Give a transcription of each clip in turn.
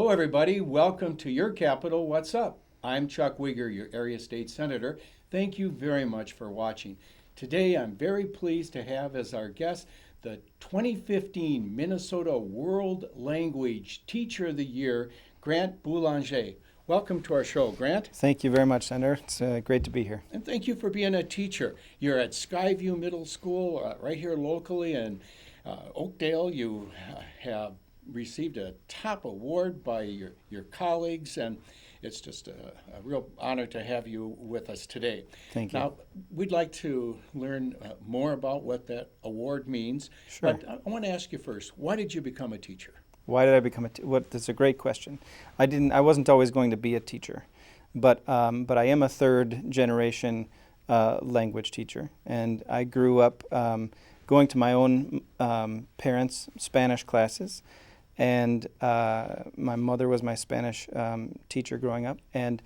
Hello, everybody. Welcome to Your Capital. What's up? I'm Chuck Wiger, your area state senator. Thank you very much for watching. Today, I'm very pleased to have as our guest the 2015 Minnesota World Language Teacher of the Year, Grant Boulanger. Welcome to our show, Grant. Thank you very much, Senator. It's great to be here. And thank you for being a teacher. You're at Skyview Middle School right here locally in Oakdale. You have received a top award by your colleagues, and it's just a real honor to have you with us today. Thank you. Now, we'd like to learn more about what that award means. Sure. But I want to ask you first, why did you become a teacher? Why did I become a teacher? That's a great question. I wasn't always going to be a teacher, but I am a third generation language teacher, and I grew up going to my own parents' Spanish classes. And my mother was my Spanish teacher growing up. And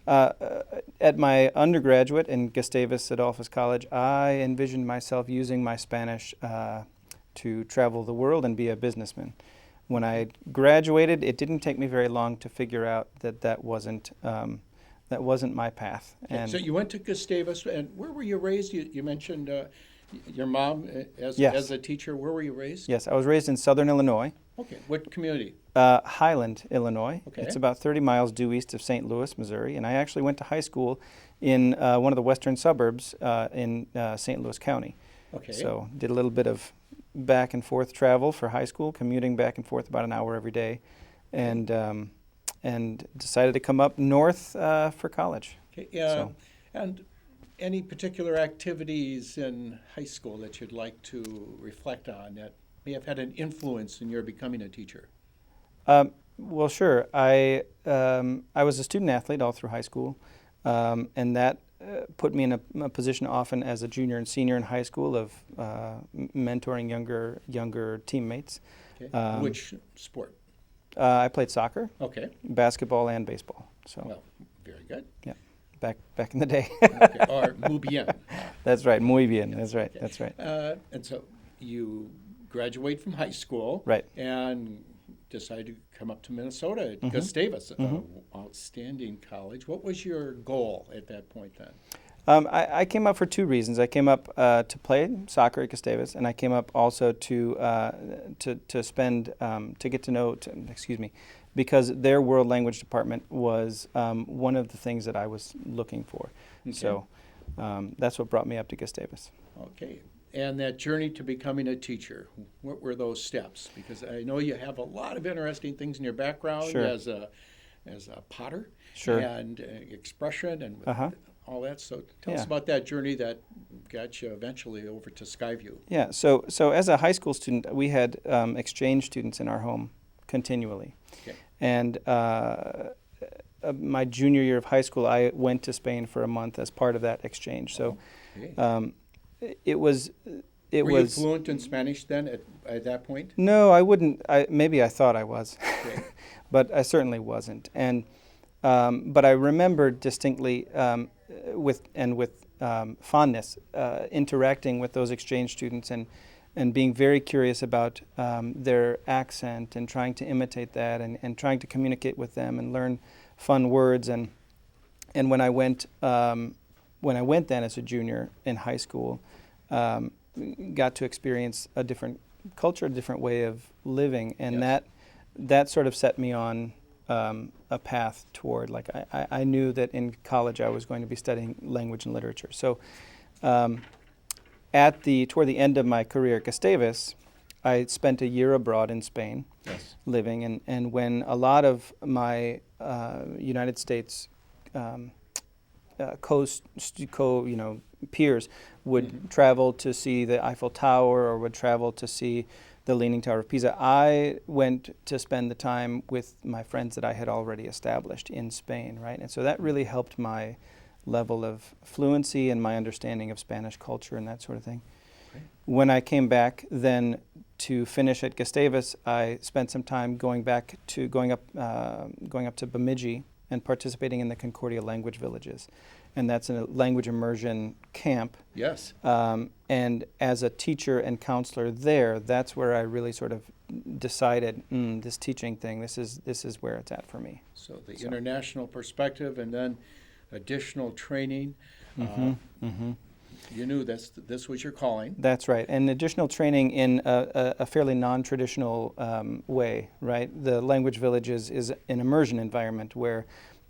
at my undergraduate in Gustavus Adolphus College, I envisioned myself using my Spanish to travel the world and be a businessman. When I graduated, it didn't take me very long to figure out that wasn't my path. And so you went to Gustavus, and where were you raised? You mentioned your mom as a teacher. Where were you raised? Yes, I was raised in Southern Illinois. Okay, what community? Highland, Illinois. Okay. It's about 30 miles due east of St. Louis, Missouri, and I actually went to high school in one of the western suburbs in St. Louis County. Okay. So did a little bit of back and forth travel for high school, commuting back and forth about an hour every day, and decided to come up north for college. Okay. And any particular activities in high school that you'd like to reflect on that may have had an influence in your becoming a teacher? Well, sure. I was a student athlete all through high school, and that put me in a position often as a junior and senior in high school of mentoring younger teammates. Okay. Which sport? I played soccer, okay, basketball, and baseball. So well, very good. Yeah, back in the day. Okay. Or muy bien. That's right, muy bien. That's right. Okay. That's right. And so you graduate from high school, Right, and decided to come up to Minnesota at Mhm. Gustavus, Mhm. outstanding college. What was your goal at that point then? I came up for two reasons. I came up to play soccer at Gustavus, and I came up also to get to know, because their world language department was one of the things that I was looking for. Okay. So that's what brought me up to Gustavus. Okay. And that journey to becoming a teacher, what were those steps? Because I know you have a lot of interesting things in your background. Sure. as a potter, Sure. and expression and Uh-huh. all that. So tell us Yeah. about that journey that got you eventually over to Skyview. Yeah, so as a high school student, we had exchange students in our home continually. Okay. And my junior year of high school, I went to Spain for a month as part of that exchange. So Okay. it was... Were you fluent in Spanish then at that point? No, I wouldn't. Maybe I thought I was, Okay. but I certainly wasn't. And but I remember distinctly with fondness interacting with those exchange students and being very curious about their accent and trying to imitate that and trying to communicate with them and learn fun words. And when I went then as a junior in high school, got to experience a different culture, a different way of living, and Yes. that sort of set me on a path toward, like, I knew that in college I was going to be studying language and literature. So toward the end of my career at Gustavus, I spent a year abroad in Spain, Yes. living, and when a lot of my United States peers would travel to see the Eiffel Tower or would travel to see the Leaning Tower of Pisa, I went to spend the time with my friends that I had already established in Spain, right? And so that really helped my level of fluency and my understanding of Spanish culture and that sort of thing. Okay. When I came back then to finish at Gustavus, I spent some time going up to Bemidji and participating in the Concordia language villages. and that's a language immersion camp. Yes. And as a teacher and counselor there, that's where I really sort of decided, this teaching thing, this is where it's at for me. So the international perspective, and then additional training. You knew this was your calling. That's right, and additional training in a fairly non-traditional way, right? The language village is an immersion environment where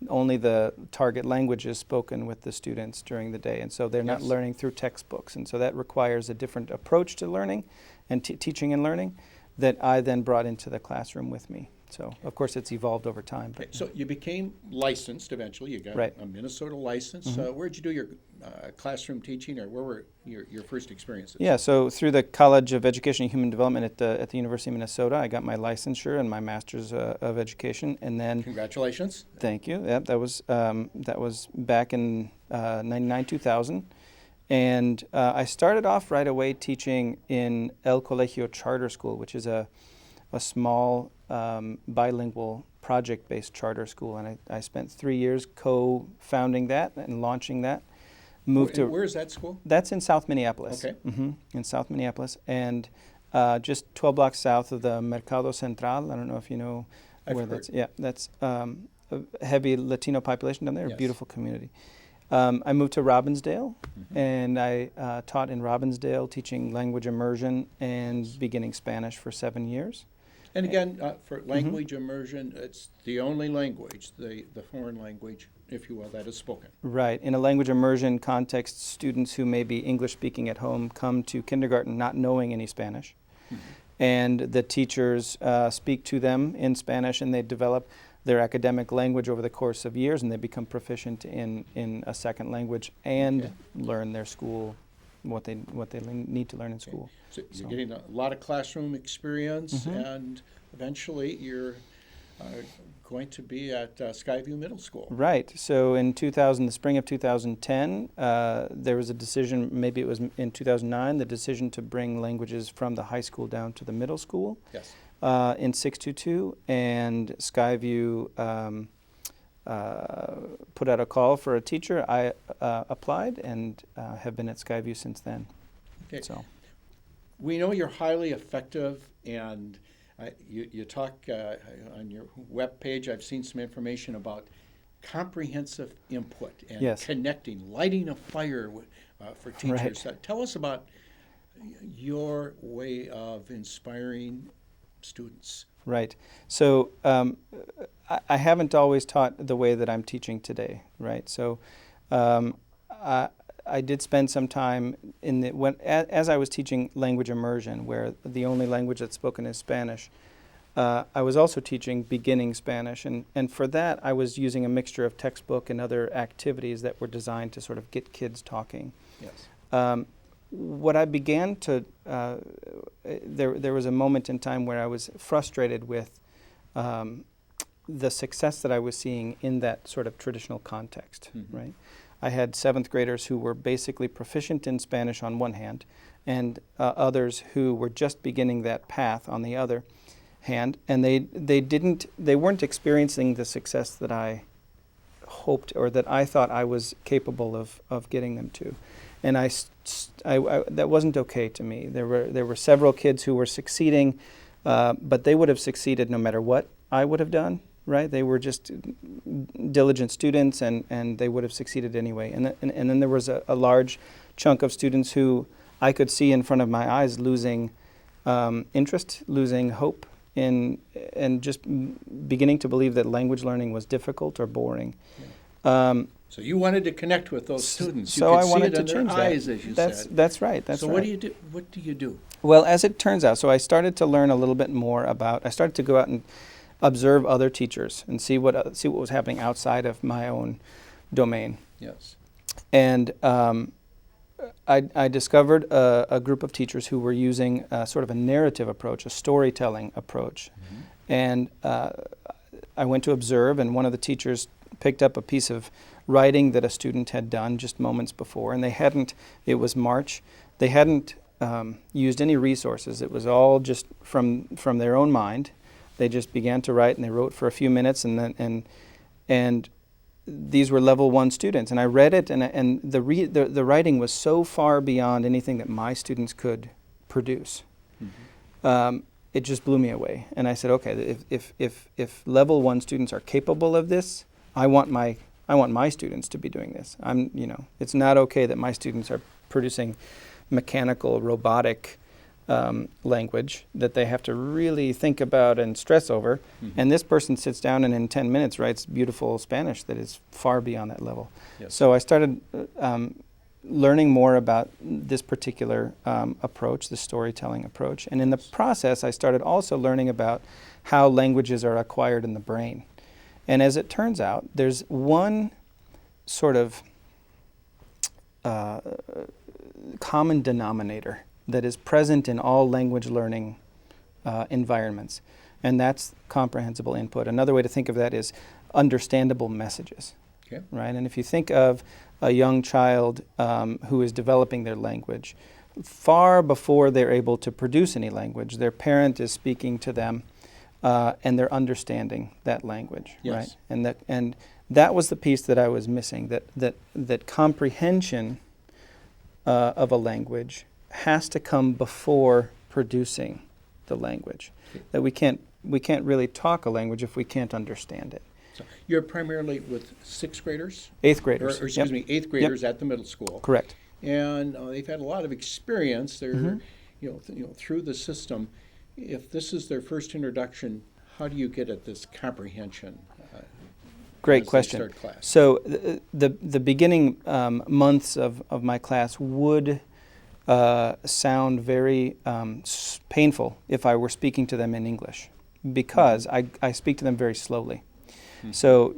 only the target language is spoken with the students during the day, and so they're not learning through textbooks, and so that requires a different approach to learning and teaching and learning that I then brought into the classroom with me. So, of course, it's evolved over time. But So you became licensed eventually. You got a Minnesota license. Where did you do your classroom teaching, or where were your first experiences? Yeah, so through the College of Education and Human Development at the University of Minnesota, I got my licensure and my Master's of Education, and then Congratulations. thank you. Yep, that was back in 99, 2000. And I started off right away teaching in El Colegio Charter School, which is a small bilingual project-based charter school. And I spent 3 years co-founding that and launching that. Where is that school? That's in South Minneapolis. Okay. In South Minneapolis. And just 12 blocks south of the Mercado Central. I don't know if you know where that's. Yeah, that's a heavy Latino population down there, a beautiful community. I moved to Robbinsdale, and I taught in Robbinsdale, teaching language immersion and beginning Spanish for 7 years. And again, for language immersion, it's the only language, the foreign language, if you will, that is spoken. Right. In a language immersion context, students who may be English speaking at home come to kindergarten not knowing any Spanish. And the teachers speak to them in Spanish, and they develop their academic language over the course of years, and they become proficient in a second language and learn their school, what they need to learn in school. So you're getting a lot of classroom experience, and eventually you're going to be at Skyview Middle School. Right. So in the spring of 2010, there was a decision, maybe it was in 2009, the decision to bring languages from the high school down to the middle school. Yes. In 622, and Skyview put out a call for a teacher. I applied and have been at Skyview since then. Okay. So we know you're highly effective, and you talk on your web page. I've seen some information about comprehensive input and connecting, lighting a fire for teachers. Right. Tell us about your way of inspiring students. Right. So I haven't always taught the way that I'm teaching today, right? So I did spend some time as I was teaching language immersion, where the only language that's spoken is Spanish. I was also teaching beginning Spanish, and for that I was using a mixture of textbook and other activities that were designed to sort of get kids talking. Yes. What I began to, there was a moment in time where I was frustrated with the success that I was seeing in that sort of traditional context, right? I had 7th graders who were basically proficient in Spanish on one hand, and others who were just beginning that path on the other hand, and they weren't experiencing the success that I hoped or that I thought I was capable of getting them to. And I that wasn't okay to me. There were several kids who were succeeding, but they would have succeeded no matter what I would have done, right? They were just diligent students, and they would have succeeded anyway. And then there was a large chunk of students who I could see in front of my eyes losing interest, losing hope, and just beginning to believe that language learning was difficult or boring. So you wanted to connect with those students. So you I could wanted see it to in change their that. eyes, as you said. That's right. That's so right. What do you do? Well, as it turns out, so I started to learn a little bit more about. I started to go out and observe other teachers and see what was happening outside of my own domain. Yes. And I discovered a group of teachers who were using sort of a narrative approach, a storytelling approach. And I went to observe, and one of the teachers picked up a piece of writing that a student had done just moments before, and it was March, they hadn't used any resources. It was all just from their own mind. They just began to write, and they wrote for a few minutes, and these were level 1 students, and I read it, and the writing was so far beyond anything that my students could produce. It just blew me away, and I said, okay, if level 1 students are capable of this, I want my students to be doing this. It's not okay that my students are producing mechanical, robotic language that they have to really think about and stress over. And this person sits down and in 10 minutes writes beautiful Spanish that is far beyond that level. Yes. So I started learning more about this particular approach, the storytelling approach. And in the process, I started also learning about how languages are acquired in the brain. And as it turns out, there's one sort of common denominator that is present in all language learning environments, and that's comprehensible input. Another way to think of that is understandable messages, Okay. right? And if you think of a young child who is developing their language, far before they're able to produce any language, their parent is speaking to them, and they're understanding that language, Yes. right? And that was the piece that I was missing. That comprehension of a language has to come before producing the language. Okay. That we can't really talk a language if we can't understand it. So you're primarily with 6th graders? 8th Or graders. excuse me, 8th graders at the middle school. Correct. And they've had a lot of experience. They're, Mm-hmm. through the system. If this is their first introduction, how do you get at this comprehension? Great as they question. start class? So the beginning months of my class would sound very painful if I were speaking to them in English, because I speak to them very slowly. So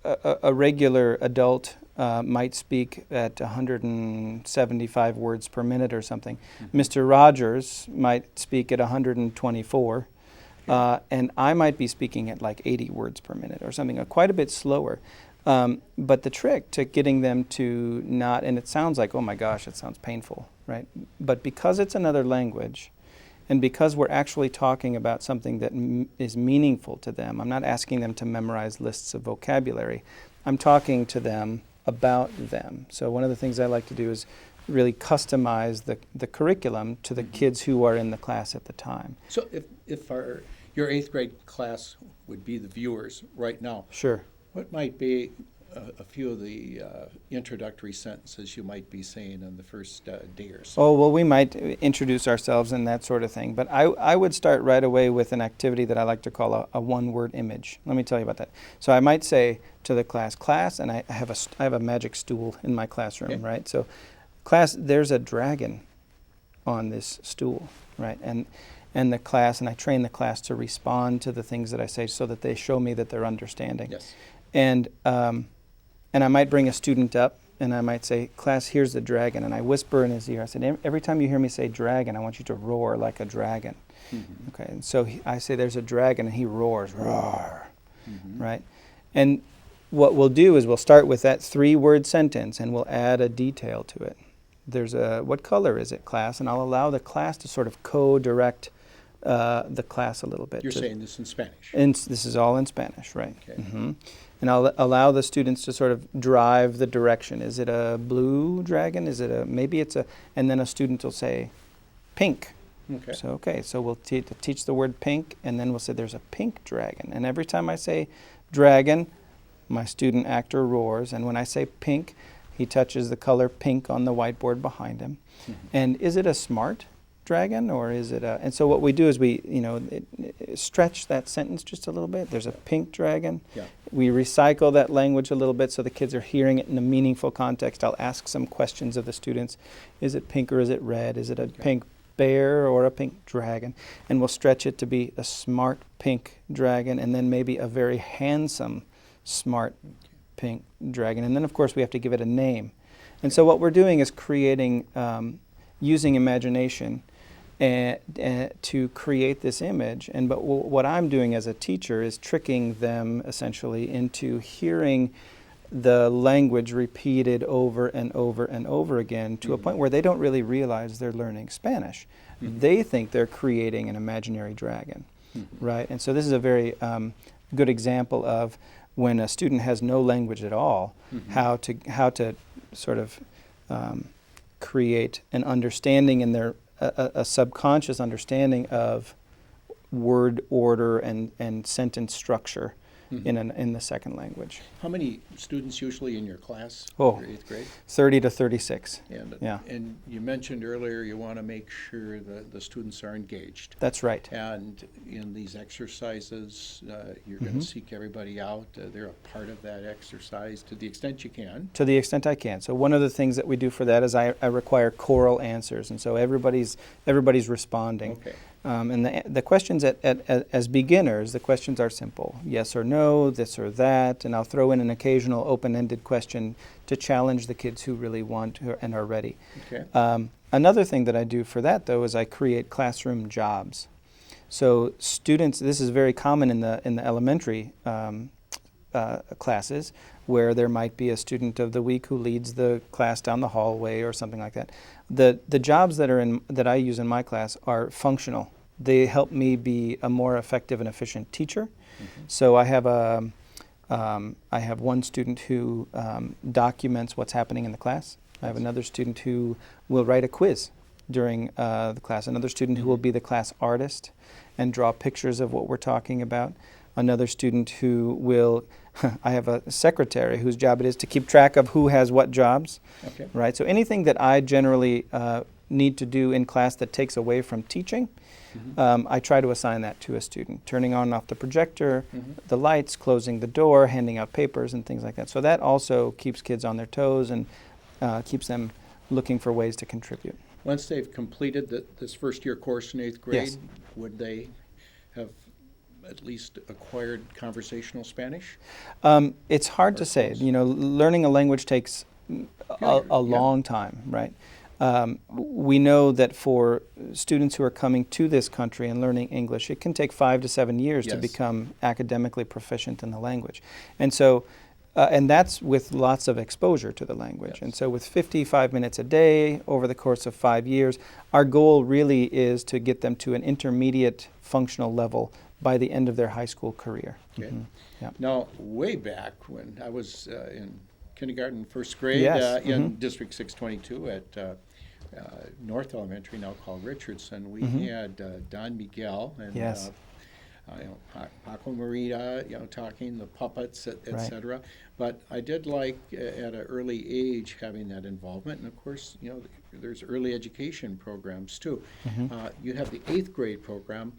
a regular adult might speak at 175 words per minute or something. Mr. Rogers might speak at 124, and I might be speaking at like 80 words per minute or something, quite a bit slower. But the trick to getting them to not, and it sounds like, oh my gosh, it sounds painful, right? But because it's another language, and because we're actually talking about something that is meaningful to them, I'm not asking them to memorize lists of vocabulary. I'm talking to them about them. So one of the things I like to do is really customize the curriculum to the kids who are in the class at the time. So if your 8th grade class would be the viewers right now, Sure. what might be a few of the introductory sentences you might be saying in the first day or so? Oh, well, we might introduce ourselves and that sort of thing. But I would start right away with an activity that I like to call a one-word image. Let me tell you about that. So I might say to the class, and I have a magic stool in my classroom, Okay. right? So, class, there's a dragon on this stool, right? And the class, and I train the class to respond to the things that I say so that they show me that they're understanding. Yes. And I might bring a student up, and I might say, class, here's the dragon. And I whisper in his ear. I said, every time you hear me say dragon, I want you to roar like a dragon. Okay, and so I say there's a dragon, and he roars, roar, right? And what we'll do is we'll start with that 3-word sentence, and we'll add a detail to it. There's what color is it, class? And I'll allow the class to sort of co-direct the class a little bit. You're saying this in Spanish? This is all in Spanish, right? Okay. And I'll allow the students to sort of drive the direction. Is it a blue dragon? Is it maybe it's a, and then a student will say pink. Okay. So we'll teach the word pink, and then we'll say there's a pink dragon. And every time I say dragon, my student actor roars. And when I say pink, he touches the color pink on the whiteboard behind him. And is it a smart dragon, or is it a, and so what we do is we stretch that sentence just a little bit. There's a pink dragon. Yeah. We recycle that language a little bit so the kids are hearing it in a meaningful context. I'll ask some questions of the students. Is it pink or is it red? Is it a pink bear or a pink dragon? And we'll stretch it to be a smart pink dragon, and then maybe a very handsome smart pink dragon. And then of course we have to give it a name. And so what we're doing is creating, using imagination to create this image. But what I'm doing as a teacher is tricking them essentially into hearing the language repeated over and over and over again to a point where they don't really realize they're learning Spanish. They think they're creating an imaginary dragon, right? And so this is a very good example of when a student has no language at all, how to sort of create an understanding in their a subconscious understanding of word order and sentence structure in the second language. How many students usually in your class? Oh, Your eighth grade? 30 to 36. And, Yeah. and you mentioned earlier you want to make sure that the students are engaged. That's right. And in these exercises, you're going to seek everybody out. They're a part of that exercise to the extent you can. To the extent I can. So one of the things that we do for that is I require choral answers, and so everybody's responding. Okay. And the questions as beginners, the questions are simple: yes or no, this or that, and I'll throw in an occasional open-ended question to challenge the kids who really want to and are ready. Okay. Another thing that I do for that, though, is I create classroom jobs. So students, this is very common in the elementary classes, where there might be a student of the week who leads the class down the hallway or something like that. The jobs that I use in my class are functional. They help me be a more effective and efficient teacher. So I have one student who documents what's happening in the class. I have another student who will write a quiz during the class. Another student who will be the class artist and draw pictures of what we're talking about. Another student who will, I have a secretary whose job it is to keep track of who has what jobs. Okay. Right? So anything that I generally need to do in class that takes away from teaching, I try to assign that to a student. Turning on and off the projector, the lights, closing the door, handing out papers and things like that. So that also keeps kids on their toes and keeps them looking for ways to contribute. Once they've completed this first year course in eighth grade, Yes. would they have at least acquired conversational Spanish? It's hard to say. close. You know, learning a language takes a Yeah. long time, right? We know that for students who are coming to this country and learning English, it can take 5 to 7 years to Yes. become academically proficient in the language. And so, and that's with lots of exposure to the language. Yes. And so with 55 minutes a day over the course of 5 years, our goal really is to get them to an intermediate functional level by the end of their high school career. Okay. Yeah. Now, way back when I was in kindergarten, first grade, Yes. in District 622 at North Elementary, now called Richardson, we had Don Miguel and Yes. Paco Marita, talking, the puppets, et Right. cetera. But I did like at an early age having that involvement, and of course, there's early education programs too. You have the eighth grade program.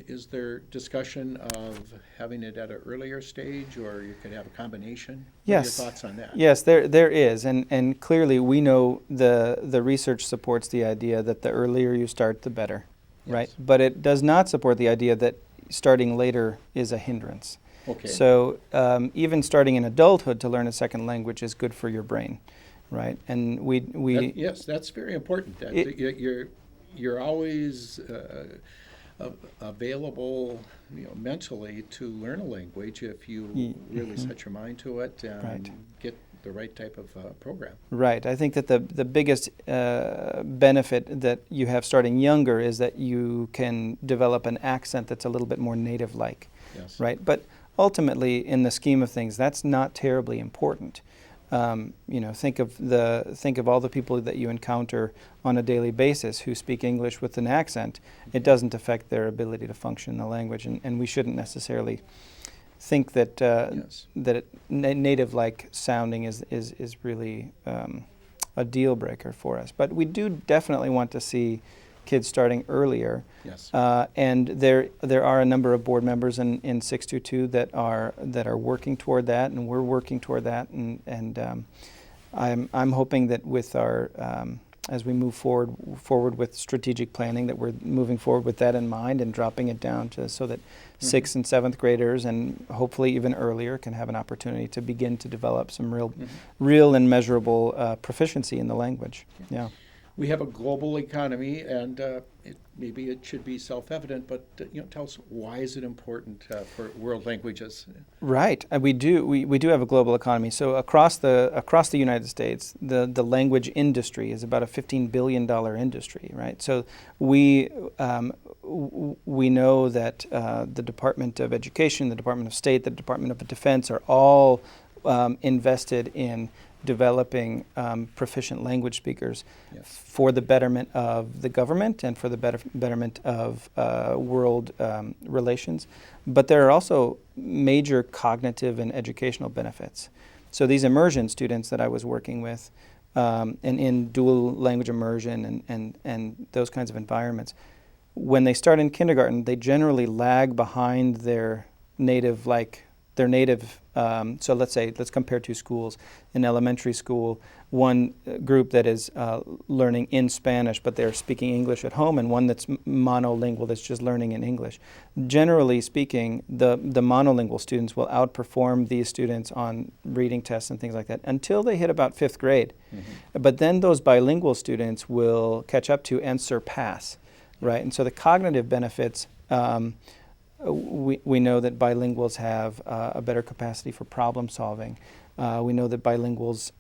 Is there discussion of having it at an earlier stage, or you could have a combination? Yes. What are your thoughts on that? Yes, there is, and clearly we know the research supports the idea that the earlier you start, the better, right? Yes. But it does not support the idea that starting later is a hindrance. Okay. So even starting in adulthood to learn a second language is good for your brain, right? And Yes, that's very important. That you're always available, mentally to learn a language if you really set your mind to it and Right. get the right type of program. Right. I think that the biggest benefit that you have starting younger is that you can develop an accent that's a little bit more native-like, Yes. right? But ultimately, in the scheme of things, that's not terribly important. Think of all the people that you encounter on a daily basis who speak English with an accent. It doesn't affect their ability to function in the language, and we shouldn't necessarily think that Yes. native-like sounding is really a deal breaker for us. But we do definitely want to see kids starting earlier. Yes. And there are a number of board members in 622 that are working toward that, and we're working toward that. And I'm hoping that with our as we move forward with strategic planning, that we're moving forward with that in mind and dropping it down to so that 6th and 7th graders, and hopefully even earlier, can have an opportunity to begin to develop some real and measurable proficiency in the language. Yeah. We have a global economy, and maybe it should be self-evident, but tell us, why is it important for world languages? Right, we do. We do have a global economy. So across the United States, the language industry is about a $15 billion industry, right? So we we know that the Department of Education, the Department of State, the Department of Defense are all invested in developing proficient language speakers for the betterment of the government and for the betterment of world relations. But there are also major cognitive and educational benefits. So these immersion students that I was working with, and in dual language immersion and those kinds of environments, when they start in kindergarten, they generally lag behind their native, so let's compare two schools. In elementary school, one group that is learning in Spanish, but they're speaking English at home, and one that's monolingual, that's just learning in English. Generally speaking, the monolingual students will outperform these students on reading tests and things like that until they hit about 5th grade. Mm-hmm. But then those bilingual students will catch up to and surpass, right? And so the cognitive benefits, we know that bilinguals have a better capacity for problem solving. We know that bilinguals,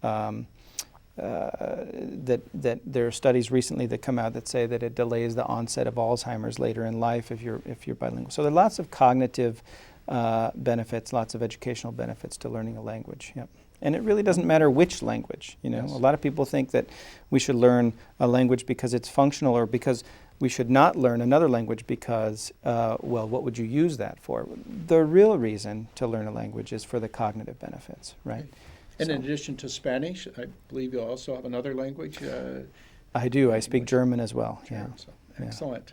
that there are studies recently that come out that say that it delays the onset of Alzheimer's later in life if you're bilingual. So there are lots of cognitive benefits, lots of educational benefits to learning a language. Yep. And it really doesn't matter which language. Yes. A lot of people think that we should learn a language because it's functional, or because we should not learn another language because, what would you use that for? The real reason to learn a language is for the cognitive benefits, right? And in addition to Spanish, I believe you also have another language? I do. I speak German as well. German, yeah. So excellent.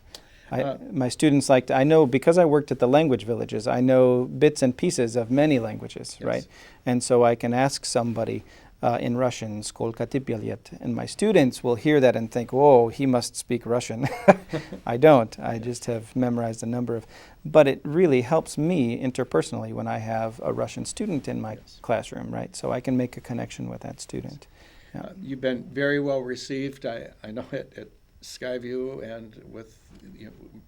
My students I know, because I worked at the language villages, I know bits and pieces of many languages, yes. Right? And so I can ask somebody in Russian, "Skolka ty bilet?" And my students will hear that and think, "Whoa, he must speak Russian." I don't. I just have memorized a number of. But it really helps me interpersonally when I have a Russian student in my classroom, right? So I can make a connection with that student. Yeah. You've been very well received, I know at Skyview, and with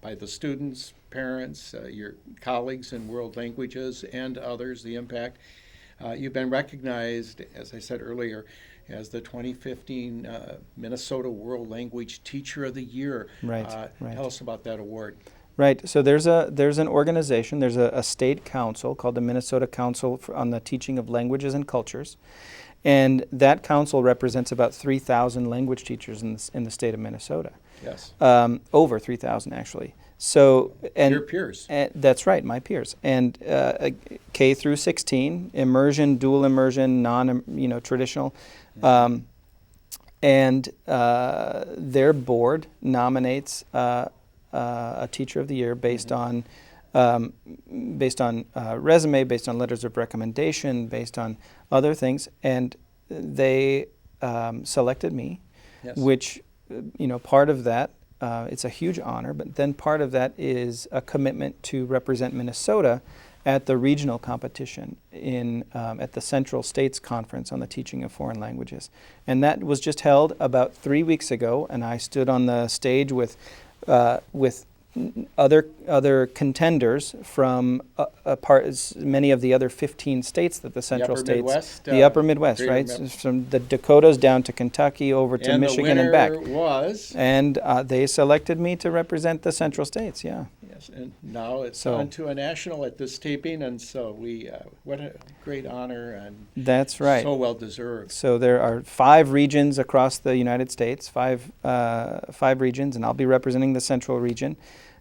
by the students, parents, your colleagues in world languages, and others, the impact. You've been recognized, as I said earlier, as the 2015 Minnesota World Language Teacher of the Year. Right. Tell us about that award. Right. So there's an organization, there's a state council called the Minnesota Council on the Teaching of Languages and Cultures. And that council represents about 3,000 language teachers in the state of Minnesota. Yes. Over 3,000 actually. So your peers. That's right, my peers. And K through 16, immersion, dual immersion, traditional, and their board nominates a teacher of the year based on resume, based on letters of recommendation, based on other things, and they selected me, yes. Which part of that. It's a huge honor, but then part of that is a commitment to represent Minnesota at the regional competition at the Central States Conference on the Teaching of Foreign Languages. And that was just held about 3 weeks ago, and I stood on the stage with other contenders from many of the other 15 states that the Central States, the Upper Midwest, right? From the Dakotas down to Kentucky, over to Michigan and back. And they selected me to represent the Central States. Yeah. Yes, and now it's on to a national at this taping, and so what a great honor, and that's right. So well deserved. So there are 5 regions across the United States, five regions, and I'll be representing the Central region.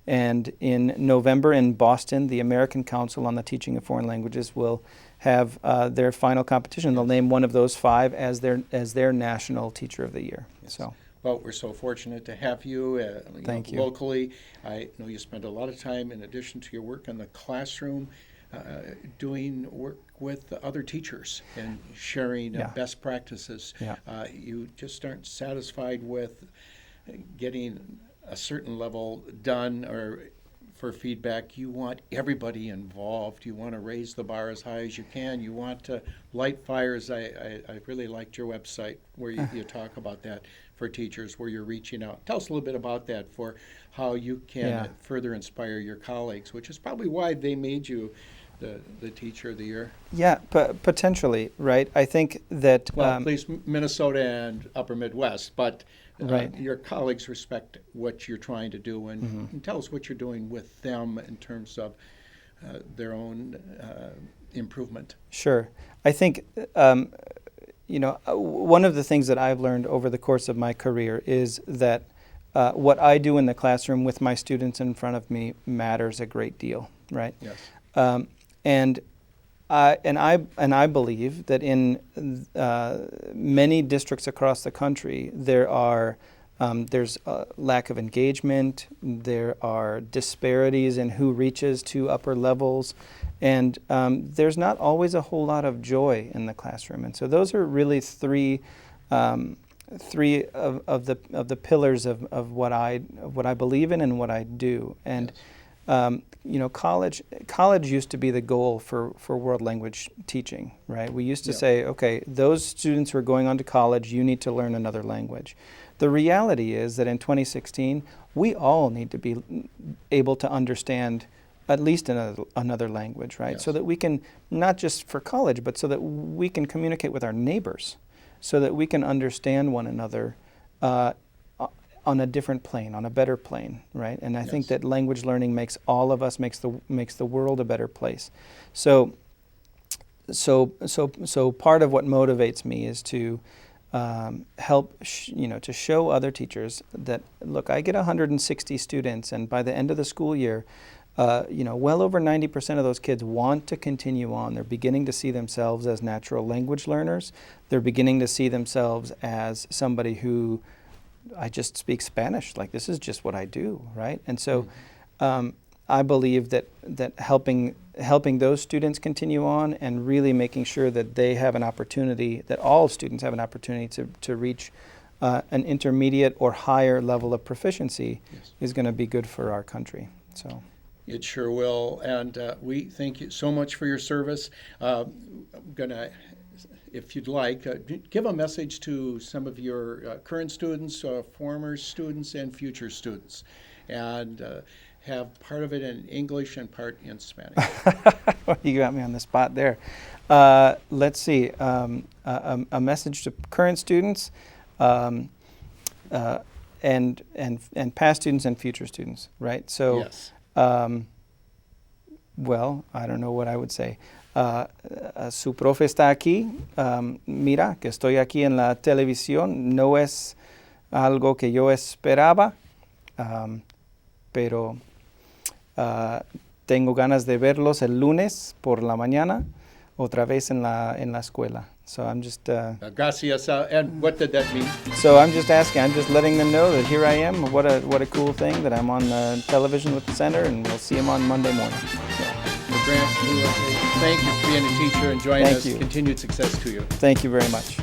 And in November in Boston, the American Council on the Teaching of Foreign Languages will have their final competition. They'll name one of those 5 as their national teacher of the year. Yes. So. Well, we're so fortunate to have you, Thank you. Locally. I know you spend a lot of time, in addition to your work in the classroom, doing work with other teachers and sharing best practices. Yeah. You just aren't satisfied with getting a certain level done or for feedback. You want everybody involved. You want to raise the bar as high as you can. You want to light fires. I really liked your website where you talk about that for teachers, where you're reaching out. Tell us a little bit about that, for how you can further inspire your colleagues, which is probably why they made you the teacher of the year. Yeah, potentially, right? I think that... Well, at least Minnesota and Upper Midwest, but Right. your colleagues respect what you're trying to do, and tell us what you're doing with them in terms of their own improvement. Sure. I think, one of the things that I've learned over the course of my career is that what I do in the classroom with my students in front of me matters a great deal, right? Yes. And I believe that in many districts across the country there's a lack of engagement. There are disparities in who reaches to upper levels, and there's not always a whole lot of joy in the classroom. And so those are really three of the pillars of what I believe in and what I do. And college used to be the goal for world language teaching, right? We used to say, okay, those students who are going on to college, you need to learn another language. The reality is that in 2016, we all need to be able to understand at least another language, right? Yes. So that we can, not just for college, but so that we can communicate with our neighbors, so that we can understand one another on a different plane, on a better plane, right? And I think that language learning makes all of us, makes the world a better place. So part of what motivates me is to help, to show other teachers that, look, I get 160 students, and by the end of the school year, well over 90% of those kids want to continue on. They're beginning to see themselves as natural language learners. They're beginning to see themselves as somebody who, I just speak Spanish, like this is just what I do, right? And so I believe that helping those students continue on and really making sure that they have an opportunity, that all students have an opportunity to reach an intermediate or higher level of proficiency is going to be good for our country. So. It sure will, and we thank you so much for your service. I'm gonna, if you'd like, give a message to some of your current students, former students, and future students, and have part of it in English and part in Spanish. You got me on the spot there. Let's see, a message to current students, and past students and future students, right? So. Yes. Well, I don't know what I would say. Su profe está aquí. Mira, que estoy aquí en la televisión. No es algo que yo esperaba, pero tengo ganas de verlos el lunes por la mañana, otra vez en la escuela. So I'm just... Gracias. And what did that mean? So I'm just letting them know that here I am. What a cool thing that I'm on television with the center, and we'll see them on Monday morning. So. Well, Grant, thank you for being a teacher and joining us. Thank you. Continued success to you. Thank you very much.